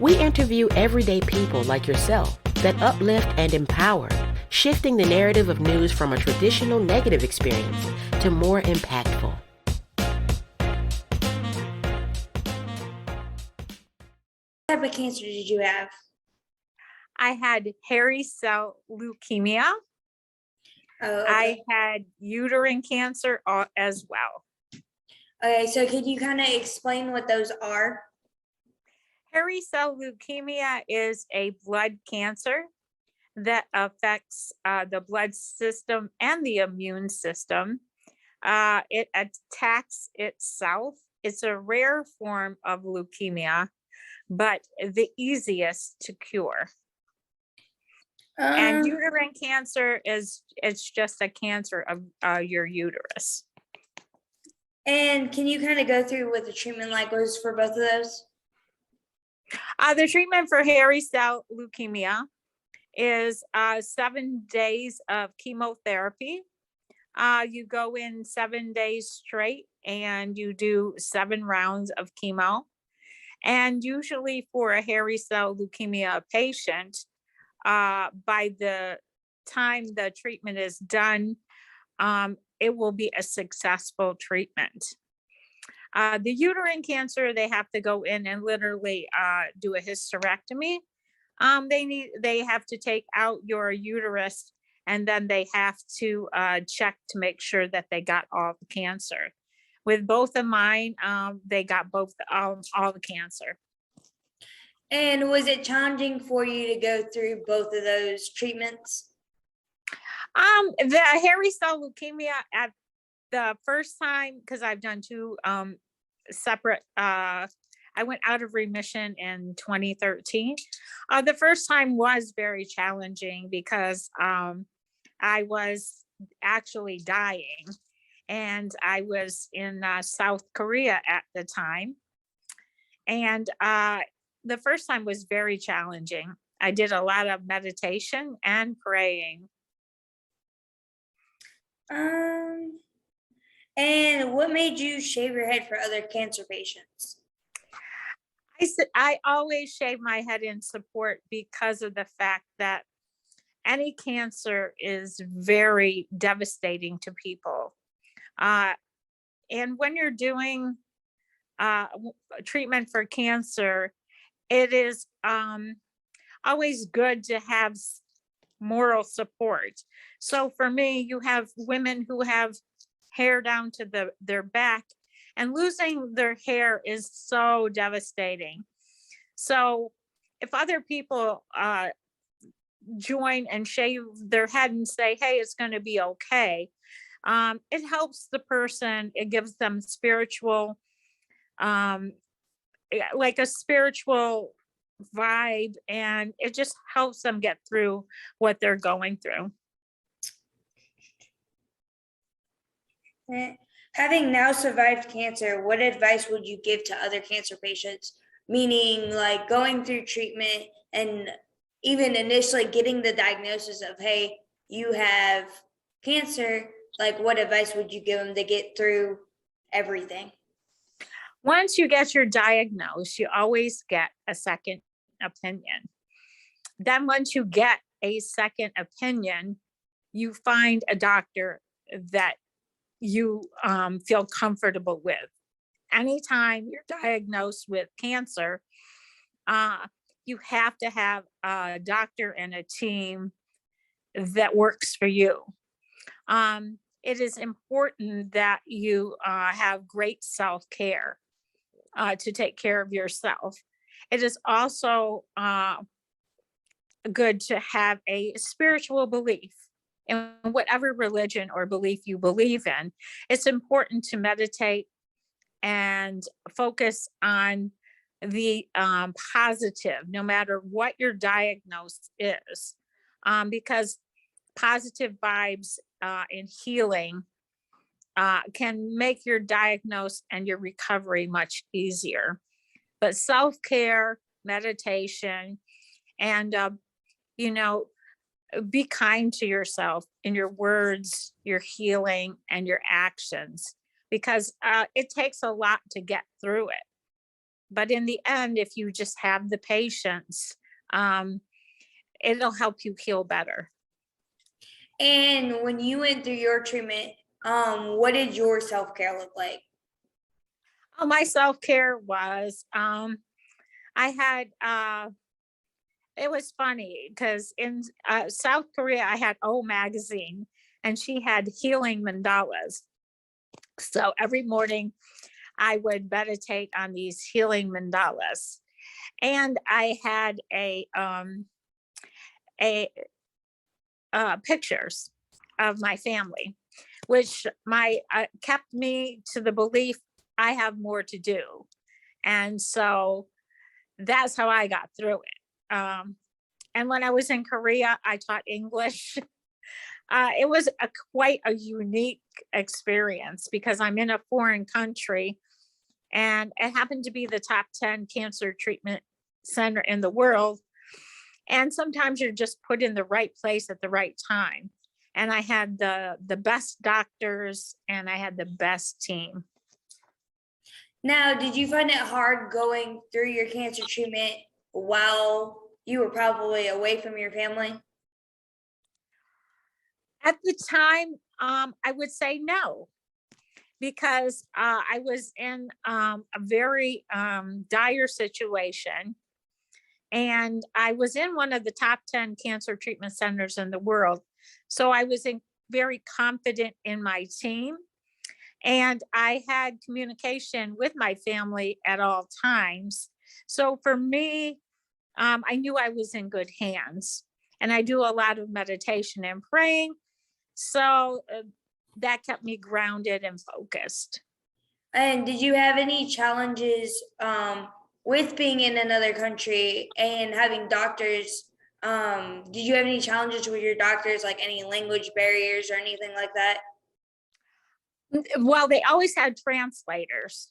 We interview everyday people like yourself that uplift and empower, shifting the narrative of news from a traditional negative experience to more impactful. What type of cancer did you have? I had hairy cell leukemia. Oh, okay. I had uterine cancer as well. Okay, so could you kind of explain what those are? Hairy cell leukemia is a blood cancer that affects the blood system and the immune system. It attacks itself. It's a rare form of leukemia, but the easiest to cure. And uterine cancer it's just a cancer of your uterus. And can you kind of go through what the treatment like was for both of those? The treatment for hairy cell leukemia is 7 days of chemotherapy. You go in 7 days straight and you do 7 rounds of chemo. And usually for a hairy cell leukemia patient, by the time the treatment is done, it will be a successful treatment. The uterine cancer, they have to go in and literally do a hysterectomy. They have to take out your uterus, and then they have to check to make sure that they got all the cancer. With both of mine, they got all the cancer. And was it challenging for you to go through both of those treatments? The hairy cell leukemia at the first time, because I've done 2 separate, I went out of remission in 2013. The first time was very challenging because I was actually dying, and I was in South Korea at the time. And the first time was very challenging. I did a lot of meditation and praying. And what made you shave your head for other cancer patients? I always shave my head in support because of the fact that any cancer is very devastating to people. And when you're doing treatment for cancer, it is always good to have moral support. So for me, you have women who have hair down to their back, and losing their hair is so devastating. So if other people join and shave their head and say, hey, it's going to be okay, it helps the person. It gives them spiritual, like a spiritual vibe, and it just helps them get through what they're going through. Having now survived cancer, what advice would you give to other cancer patients? Meaning like going through treatment and even initially getting the diagnosis of, hey, you have cancer, like what advice would you give them to get through everything? Once you get your diagnosis, you always get a second opinion. Then once you get a second opinion, you find a doctor that you feel comfortable with. Anytime you're diagnosed with cancer, you have to have a doctor and a team that works for you. It is important that you have great self-care to take care of yourself. It is also good to have a spiritual belief in whatever religion or belief you believe in. It's important to meditate and focus on the positive, no matter what your diagnosis is, because positive vibes in healing can make your diagnosis and your recovery much easier. But self-care, meditation, and be kind to yourself in your words, your healing, and your actions, because it takes a lot to get through it. But in the end, if you just have the patience, it'll help you heal better. And when you went through your treatment, what did your self-care look like? Oh, my self-care was, I had, it was funny because in South Korea, I had O Magazine and she had healing mandalas. So every morning I would meditate on these healing mandalas. And I had a pictures of my family, which kept me to the belief I have more to do. And so that's how I got through it. And when I was in Korea, I taught English. It was quite a unique experience because I'm in a foreign country and it happened to be the top 10 cancer treatment center in the world. And sometimes you're just put in the right place at the right time. And I had the best doctors and I had the best team. Now, did you find it hard going through your cancer treatment while you were probably away from your family? At the time, I would say no, because I was in a very dire situation. And I was in one of the top 10 cancer treatment centers in the world. So I was very confident in my team. And I had communication with my family at all times. So for me, I knew I was in good hands. And I do a lot of meditation and praying. So that kept me grounded and focused. And did you have any challenges with being in another country and having doctors? Did you have any challenges with your doctors, like any language barriers or anything like that? Well, they always had translators.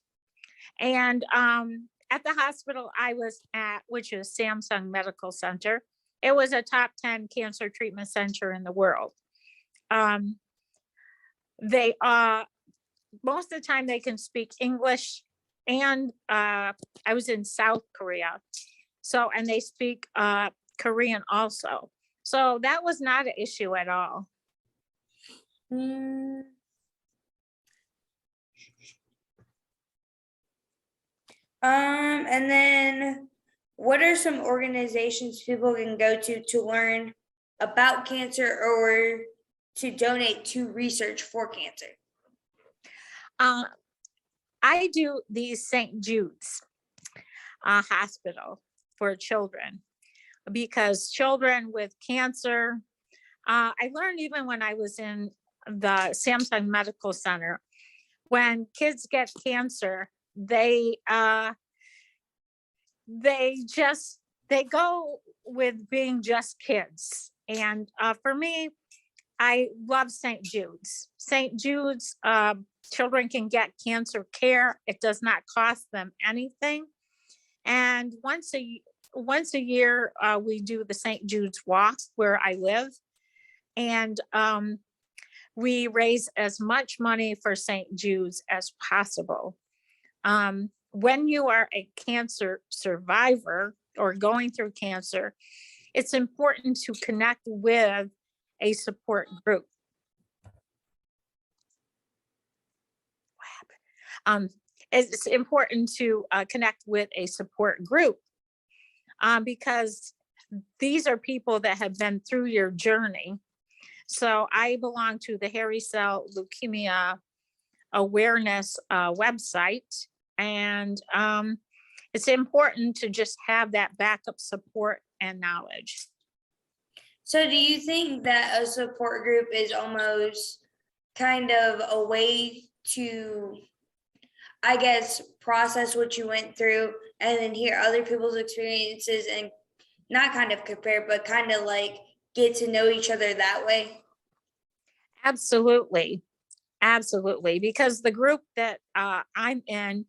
And at the hospital I was at, which is Samsung Medical Center, it was a top 10 cancer treatment center in the world. They most of the time they can speak English, and I was in South Korea, so and they speak Korean also. So that was not an issue at all. And then what are some organizations people can go to learn about cancer or to donate to research for cancer? I do the St. Jude's hospital for children, because children with cancer, I learned even when I was in the Samsung Medical Center, when kids get cancer, they go with being just kids. And for me, I love St. Jude's. St. Jude's, children can get cancer care. It does not cost them anything. And once a year, we do the St. Jude's walk where I live. And we raise as much money for St. Jude's as possible. When you are a cancer survivor or going through cancer, it's important to connect with a support group. It's important to connect with a support group because these are people that have been through your journey. So I belong to the hairy cell leukemia awareness website, and it's important to just have that backup support and knowledge. So do you think that a support group is almost kind of a way to, I guess, process what you went through and then hear other people's experiences and not kind of compare, but kind of like get to know each other that way? Absolutely. Absolutely. Because the group that I'm in,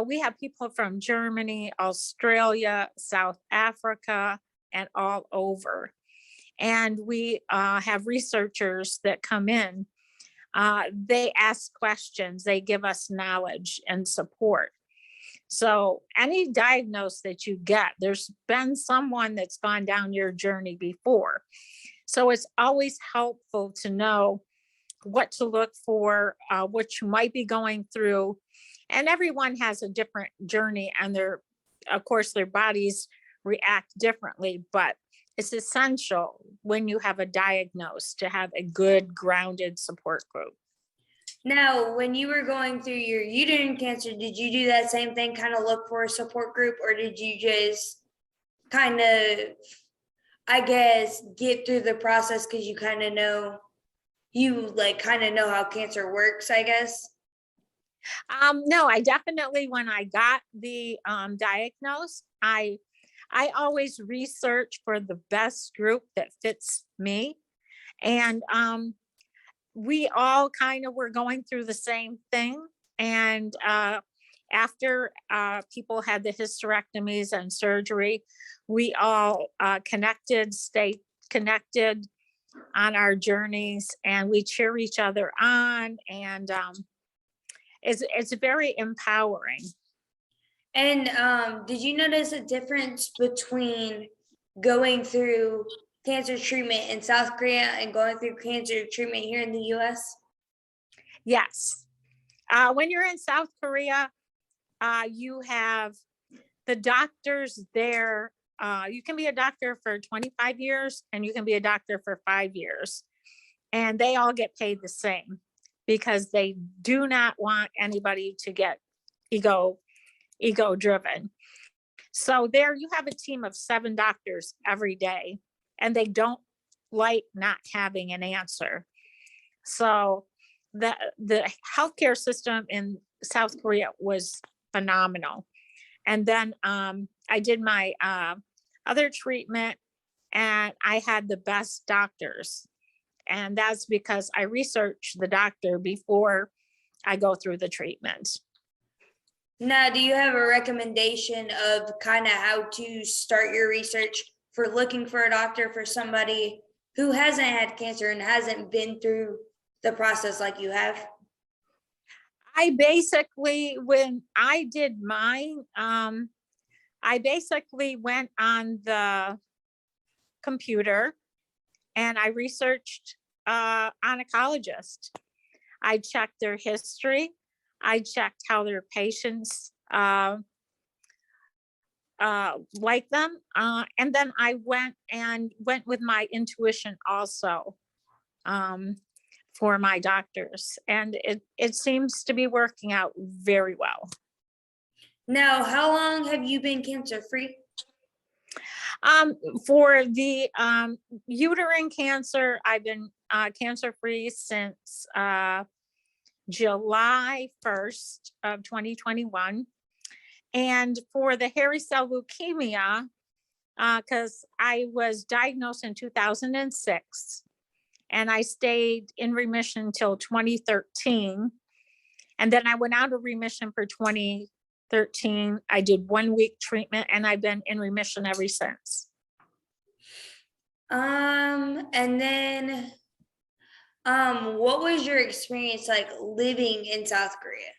we have people from Germany, Australia, South Africa, and all over. And we have researchers that come in. They ask questions, they give us knowledge and support. So any diagnosis that you get, there's been someone that's gone down your journey before. So it's always helpful to know what to look for, what you might be going through. And everyone has a different journey, and of course, their bodies react differently, but it's essential when you have a diagnosis to have a good grounded support group. Now, when you were going through your uterine cancer, did you do that same thing, kind of look for a support group, or did you just kind of, I guess, get through the process because you kind of know, how cancer works, I guess? No, I definitely, when I got the diagnosis, I always research for the best group that fits me. And we all kind of were going through the same thing. And after people had the hysterectomies and surgery, we all stayed connected on our journeys, and we cheer each other on. And it's very empowering. And did you notice a difference between going through cancer treatment in South Korea and going through cancer treatment here in the US? Yes. When you're in South Korea, you have the doctors there. You can be a doctor for 25 years and you can be a doctor for 5 years. And they all get paid the same because they do not want anybody to get ego driven. So there you have a team of 7 doctors every day, and they don't like not having an answer. So the healthcare system in South Korea was phenomenal. And then I did my other treatment, and I had the best doctors. And that's because I researched the doctor before I go through the treatment. Now, do you have a recommendation of kind of how to start your research for looking for a doctor for somebody who hasn't had cancer and hasn't been through the process like you have? I basically, when I did mine, I basically went on the computer and I researched oncologist. I checked their history. I checked how their patients like them. And then I went with my intuition also for my doctors. And it seems to be working out very well. Now, how long have you been cancer free? For the uterine cancer, I've been cancer free since July 1st of 2021. And for the hairy cell leukemia, because I was diagnosed in 2006 and I stayed in remission till 2013. And then I went out of remission for 2013. I did 1 week treatment and I've been in remission ever since. And then what was your experience like living in South Korea?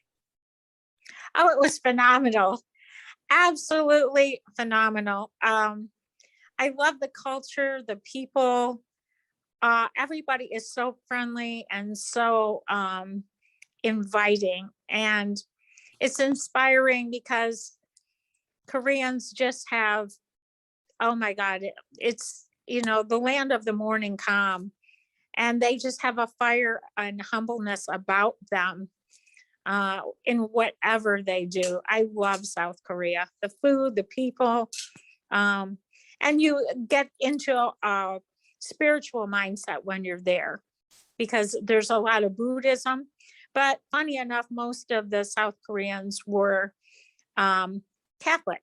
Oh, it was phenomenal. Absolutely phenomenal. I love the culture, the people. Everybody is so friendly and so inviting. And it's inspiring because Koreans just have, oh my God, it's, the land of the morning calm. And they just have a fire and humbleness about them in whatever they do. I love South Korea, the food, the people, and you get into a spiritual mindset when you're there because there's a lot of Buddhism. But funny enough, most of the South Koreans were Catholic.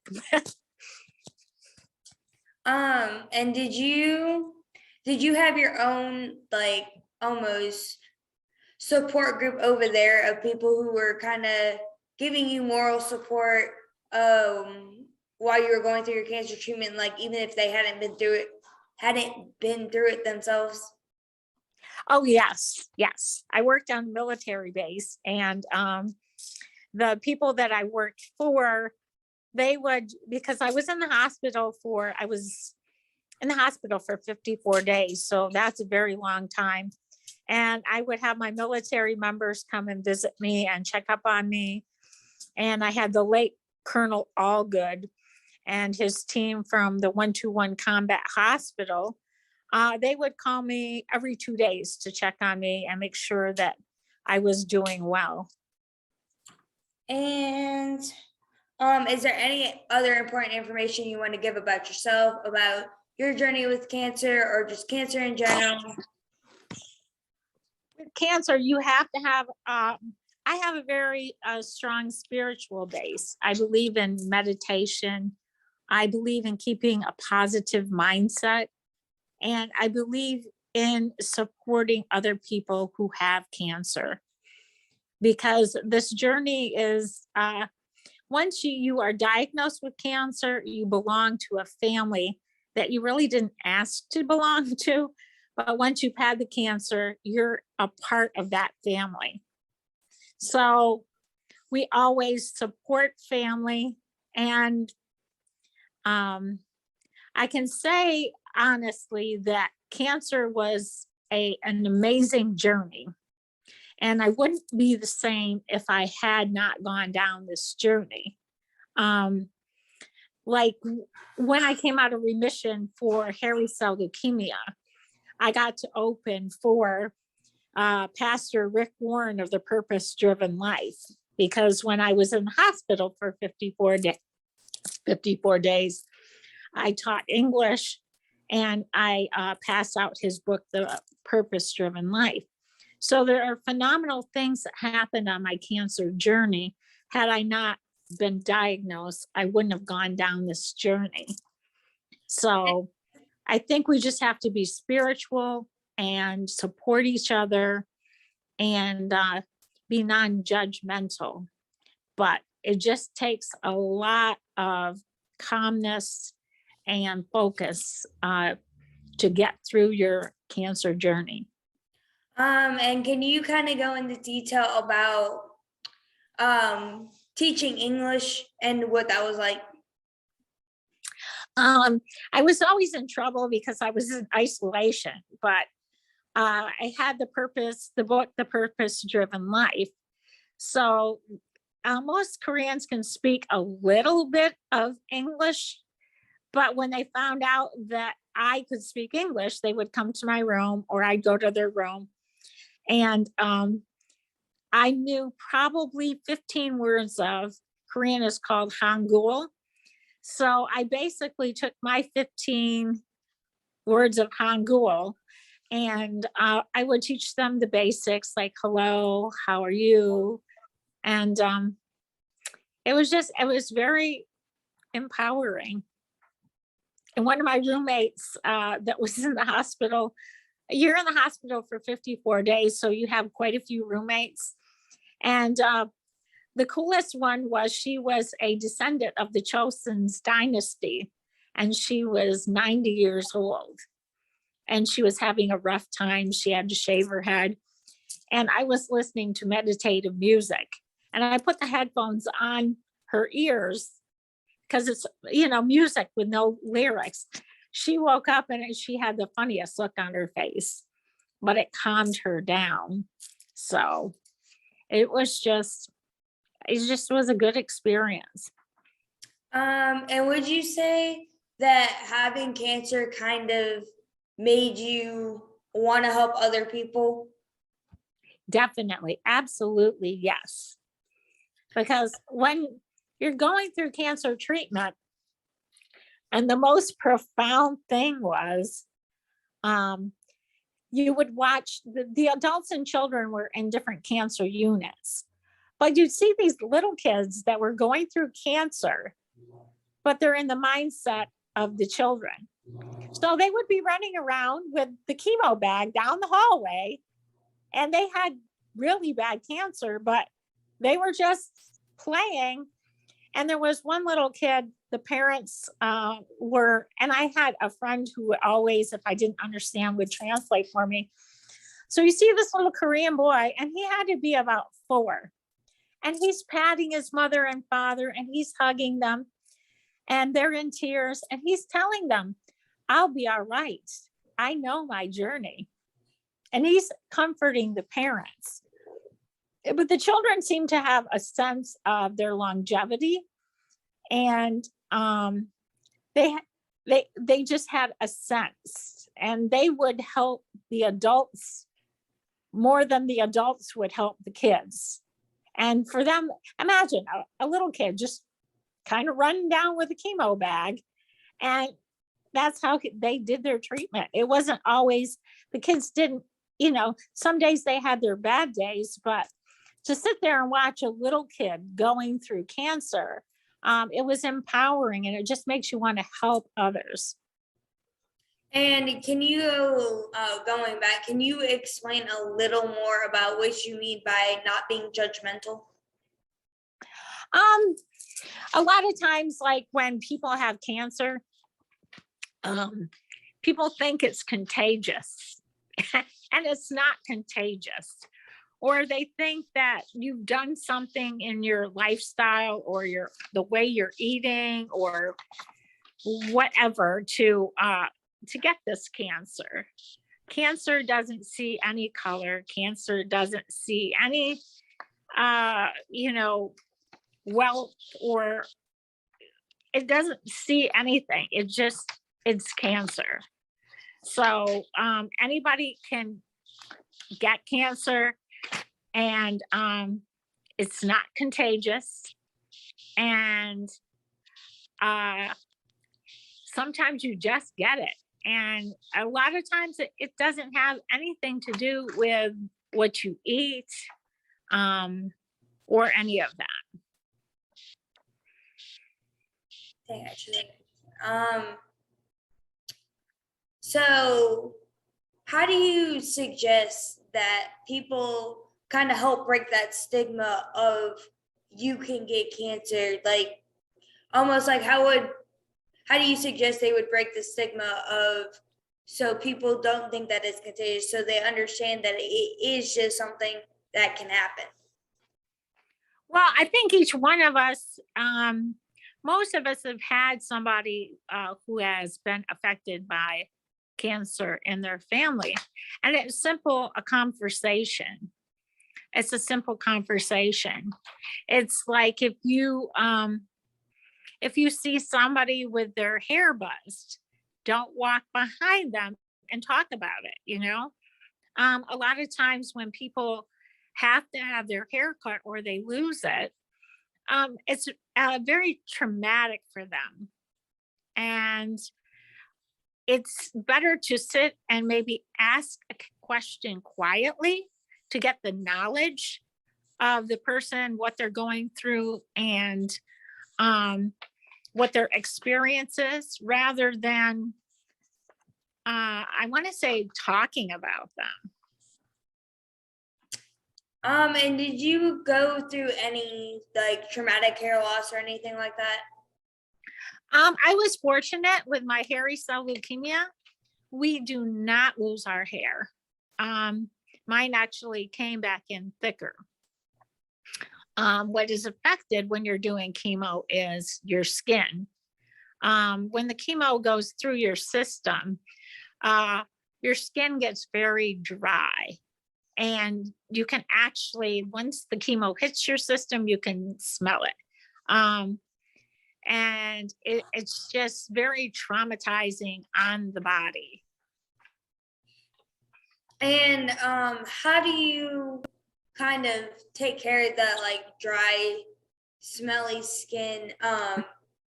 And did you have your own like almost support group over there of people who were kind of giving you moral support while you were going through your cancer treatment, like even if they hadn't been through it themselves? Oh yes. I worked on military base, and the people that I worked for they would, because I was in the hospital for, I was in the hospital for 54 days. So that's a very long time. And I would have my military members come and visit me and check up on me. And I had the late Colonel Allgood and his team from the 121 Combat Hospital. They would call me every 2 days to check on me and make sure that I was doing well. And is there any other important information you want to give about yourself, about your journey with cancer, or just cancer in general? With cancer, you have to have, I have a very strong spiritual base. I believe in meditation. I believe in keeping a positive mindset. And I believe in supporting other people who have cancer. Because this journey is, once you are diagnosed with cancer, you belong to a family that you really didn't ask to belong to. But once you've had the cancer, you're a part of that family. So we always support family. And I can say honestly that cancer was an amazing journey. And I wouldn't be the same if I had not gone down this journey. Like when I came out of remission for hairy cell leukemia, I got to open for Pastor Rick Warren of the Purpose Driven Life, because when I was in the hospital for 54 days, I taught English and I passed out his book, The Purpose Driven Life. So there are phenomenal things that happened on my cancer journey. Had I not been diagnosed, I wouldn't have gone down this journey. So I think we just have to be spiritual and support each other and be non-judgmental. But it just takes a lot of calmness and focus to get through your cancer journey. And can you kind of go into detail about teaching English and what that was like? I was always in trouble because I was in isolation, but I had the book, The Purpose Driven Life. So most Koreans can speak a little bit of English, but when they found out that I could speak English, they would come to my room or I'd go to their room. And I knew probably 15 words of Korean is called Hangul. So I basically took my 15 words of Hangul and I would teach them the basics like hello, how are you? And it was very empowering. And one of my roommates that was in the hospital, you're in the hospital for 54 days, so you have quite a few roommates. And the coolest one was she was a descendant of the Chosen's dynasty, and she was 90 years old. And she was having a rough time. She had to shave her head. And I was listening to meditative music. And I put the headphones on her ears because it's, music with no lyrics. She woke up and she had the funniest look on her face, but it calmed her down. So it just was a good experience. And would you say that having cancer kind of made you want to help other people? Definitely. Absolutely. Yes. Because when you're going through cancer treatment, and the most profound thing was, you would watch the adults and children were in different cancer units, but you'd see these little kids that were going through cancer, but they're in the mindset of the children. So they would be running around with the chemo bag down the hallway, and they had really bad cancer, but they were just playing. And there was one little kid, the parents were, and I had a friend who would always, if I didn't understand, would translate for me. So you see this little Korean boy, and he had to be about 4. And he's patting his mother and father, and he's hugging them. and they're in tears, and he's telling them, I'll be all right. I know my journey. And he's comforting the parents. But the children seem to have a sense of their longevity, and they just had a sense, and they would help the adults more than the adults would help the kids. And for them, imagine a little kid just kind of running down with a chemo bag, and that's how they did their treatment. It wasn't always, the kids didn't, some days they had their bad days, but to sit there and watch a little kid going through cancer, it was empowering, and it just makes you want to help others. And can you, going back, can you explain a little more about what you mean by not being judgmental? A lot of times, like when people have cancer, people think it's contagious, and it's not contagious. Or they think that you've done something in your lifestyle or the way you're eating or whatever to get this cancer. Cancer doesn't see any color. Cancer doesn't see any, wealth, or it doesn't see anything. It's cancer. So anybody can get cancer, and it's not contagious. And sometimes you just get it. And a lot of times it doesn't have anything to do with what you eat, or any of that. So how do you suggest that people kind of help break that stigma of you can get cancer? Like, almost like how do you suggest they would break the stigma of, so people don't think that it's contagious, so they understand that it is just something that can happen? Well, I think each one of us, most of us have had somebody who has been affected by cancer in their family. And it's a conversation. It's a simple conversation. It's like if you see somebody with their hair buzzed, don't walk behind them and talk about it, A lot of times when people have to have their hair cut or they lose it, it's very traumatic for them. And it's better to sit and maybe ask a question quietly to get the knowledge of the person, what they're going through, and what their experience is, rather than, I want to say, talking about them. And did you go through any like traumatic hair loss or anything like that? I was fortunate with my hairy cell leukemia. We do not lose our hair. Mine actually came back in thicker. What is affected when you're doing chemo is your skin. When the chemo goes through your system, your skin gets very dry. And you can actually, once the chemo hits your system, you can smell it. And it's just very traumatizing on the body. And how do you kind of take care of that like dry, smelly skin,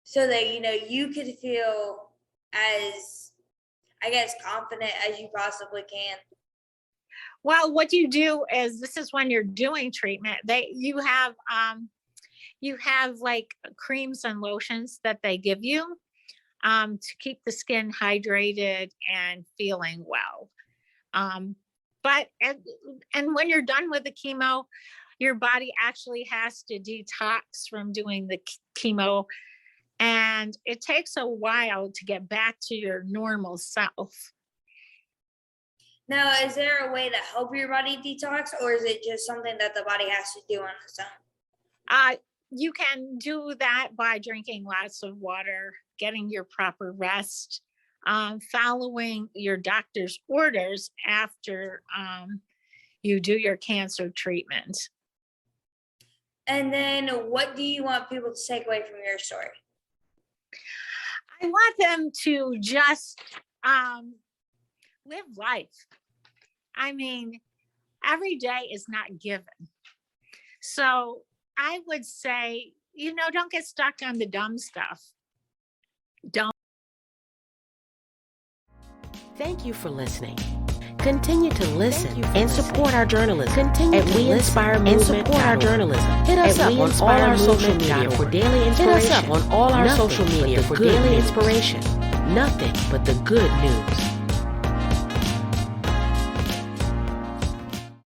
so that you could feel as, I guess, confident as you possibly can? Well, what you do is, this is when you're doing treatment, you have like creams and lotions that they give you to keep the skin hydrated and feeling well. But when you're done with the chemo, your body actually has to detox from doing the chemo, and it takes a while to get back to your normal self. Now, is there a way to help your body detox, or is it just something that the body has to do on its own? You can do that by drinking lots of water, getting your proper rest, following your doctor's orders after you do your cancer treatment. And then what do you want people to take away from your story? I want them to just live life. I mean, every day is not given. So I would say, don't get stuck on the dumb stuff. Thank you for listening. Continue to listen and support our journalism. Continue at WeINSPIRE and support our journalism. Hit us up on all our social media for daily inspiration. Hit us up on all our social media for daily inspiration. Nothing but the good news.